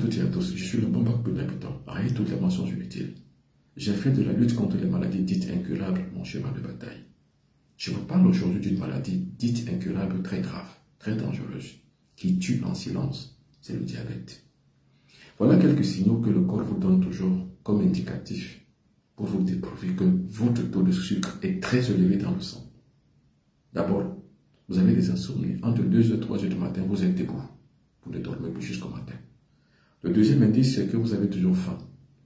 toutes et à tous, je suis le bon bac habitant. Arrête toutes les mentions inutiles. J'ai fait de la lutte contre les maladies dites incurables mon cheval de bataille. Je vous parle aujourd'hui d'une maladie dite incurable très grave, très dangereuse, qui tue en silence, c'est le diabète. Voilà quelques signaux que le corps vous donne toujours comme indicatif pour vous déprouver que votre taux de sucre est très élevé dans le sang. D'abord, vous avez des insomnies. Entre 2h et 3h du matin, vous êtes debout. Vous ne dormez plus jusqu'au matin. Le deuxième indice, c'est que vous avez toujours faim.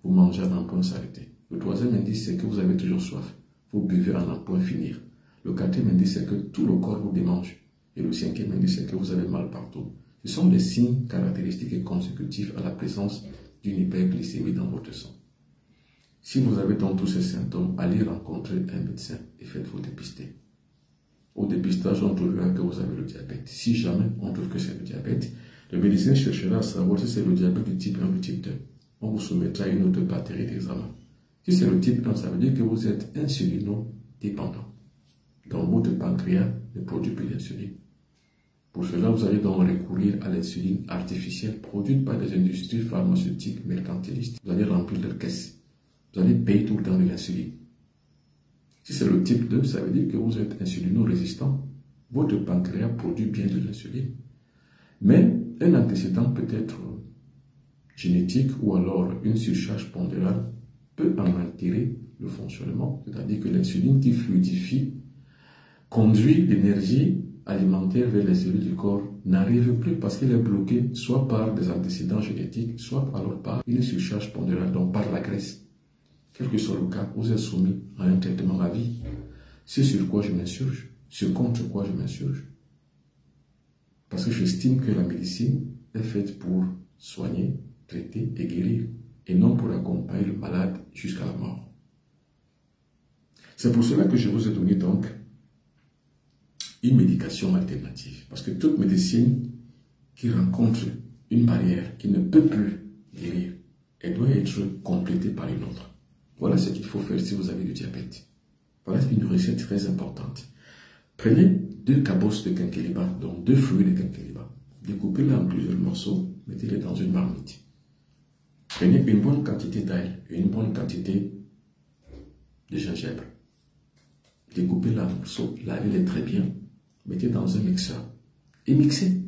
Vous mangez à n'en point s'arrêter. Le troisième indice, c'est que vous avez toujours soif. Vous buvez à n'en point finir. Le quatrième indice, c'est que tout le corps vous démange. Et le cinquième indice, c'est que vous avez mal partout. Ce sont des signes caractéristiques et consécutifs à la présence d'une hyperglycémie dans votre sang. Si vous avez donc tous ces symptômes, allez rencontrer un médecin et faites-vous dépister. Au dépistage, on trouvera que vous avez le diabète. Si jamais on trouve que c'est le diabète, le médecin cherchera à savoir si c'est le diabète du type 1 ou du type 2. On vous soumettra à une autre batterie d'examens. Si c'est le type 1, ça veut dire que vous êtes insulino-dépendant. Donc votre pancréas ne produit plus d'insuline. Pour cela, vous allez donc recourir à l'insuline artificielle produite par des industries pharmaceutiques mercantilistes. Vous allez remplir leurs caisses. Vous allez payer tout le temps de l'insuline. Si c'est le type 2, ça veut dire que vous êtes insulino-résistant. Votre pancréas produit bien de l'insuline. Mais un antécédent peut être génétique ou alors une surcharge pondérale peut en altérer le fonctionnement. C'est-à-dire que l'insuline qui fluidifie, conduit l'énergie alimentaire vers les cellules du corps n'arrive plus parce qu'elle est bloquée soit par des antécédents génétiques, soit alors par une surcharge pondérale, donc par la graisse. Quel que soit le cas, vous êtes soumis à un traitement à vie. C'est sur quoi je m'insurge, ce contre quoi je m'insurge. Parce que j'estime que la médecine est faite pour soigner, traiter et guérir, et non pour accompagner le malade jusqu'à la mort. C'est pour cela que je vous ai donné donc une médication alternative. Parce que toute médecine qui rencontre une barrière, qui ne peut plus guérir, elle doit être complétée par une autre. Voilà ce qu'il faut faire si vous avez du diabète. Voilà une recette très importante. Prenez 2 cabosses de quinqueliba, donc 2 fruits de quinqueliba. Découpez-les en plusieurs morceaux, mettez-les dans une marmite. Prenez une bonne quantité d'ail et une bonne quantité de gingembre. Découpez-les en morceaux, lavez-les très bien, mettez dans un mixeur et mixez.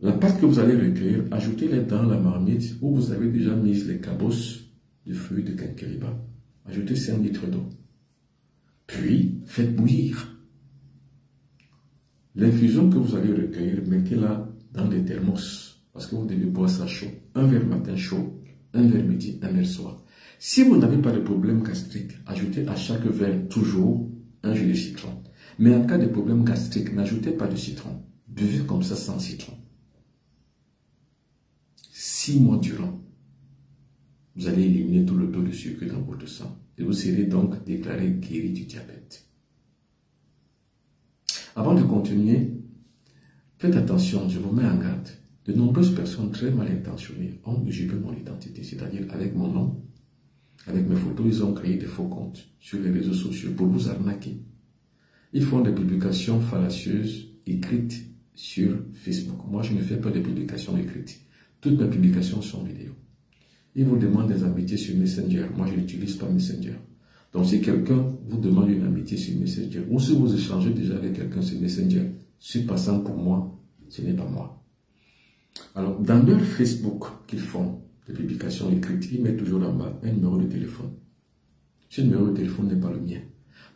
La pâte que vous allez recueillir, ajoutez-les dans la marmite où vous avez déjà mis les cabosses de fruits de quinqueliba. Ajoutez 5 litres d'eau. Puis, faites bouillir. L'infusion que vous allez recueillir, mettez-la dans des thermos. Parce que vous devez boire ça chaud. Un verre matin chaud, un verre midi, un verre soir. Si vous n'avez pas de problème gastrique, ajoutez à chaque verre toujours un jus de citron. Mais en cas de problème gastrique, n'ajoutez pas de citron. Buvez comme ça sans citron. 6 mois durant, vous allez éliminer tout le taux de sucre dans votre sang. Et vous serez donc déclaré guéri du diabète. Avant de continuer, faites attention, je vous mets en garde. De nombreuses personnes très mal intentionnées ont usurpé mon identité, c'est-à-dire avec mon nom, avec mes photos, ils ont créé des faux comptes sur les réseaux sociaux pour vous arnaquer. Ils font des publications fallacieuses écrites sur Facebook. Moi, je ne fais pas de publications écrites. Toutes mes publications sont vidéo. Ils vous demandent des amitiés sur Messenger. Moi, je n'utilise pas Messenger. Donc, si quelqu'un vous demande une amitié sur Messenger, ou si vous échangez déjà avec quelqu'un sur Messenger, ce passant pour moi, ce n'est pas moi. Alors, dans leur Facebook qu'ils font, des publications écrites, ils mettent toujours en bas un numéro de téléphone. Ce numéro de téléphone n'est pas le mien.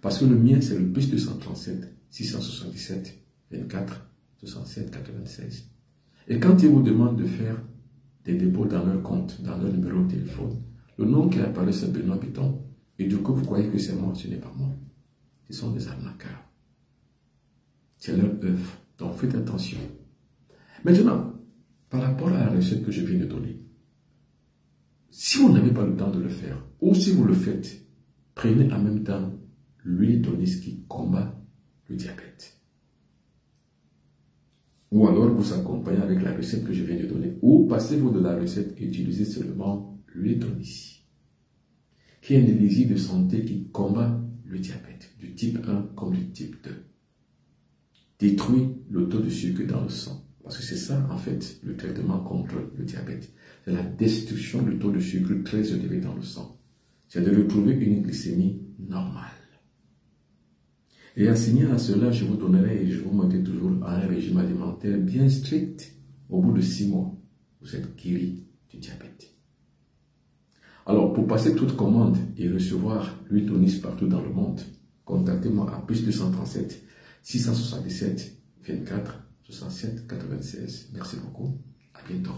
Parce que le mien, c'est le plus 237 677 24 67 96. Et quand ils vous demandent de faire des dépôts dans leur compte, dans leur numéro de téléphone, le nom qui apparaît, c'est Benoît Piton. Et du coup, vous croyez que c'est moi, ce n'est pas moi. Ce sont des arnaqueurs. C'est leur œuvre. Donc, faites attention. Maintenant, par rapport à la recette que je viens de donner, si vous n'avez pas le temps de le faire, ou si vous le faites, prenez en même temps l'huile d'olive qui combat le diabète. Ou alors vous accompagnez avec la recette que je viens de donner, ou passez-vous de la recette et utilisez seulement l'huile d'olive, qui est une énergie de santé qui combat le diabète, du type 1 comme du type 2. Détruit le taux de sucre dans le sang. Parce que c'est ça, en fait, le traitement contre le diabète. C'est la destruction du taux de sucre très élevé dans le sang. C'est de retrouver une glycémie normale. Et assigné à cela, je vous donnerai et je vous mettrai toujours un régime alimentaire bien strict. Au bout de 6 mois, vous êtes guéri du diabète. Alors, pour passer toute commande et recevoir l'huile Tonis partout dans le monde, contactez-moi à plus 237 677 24 67 96. Merci beaucoup. À bientôt.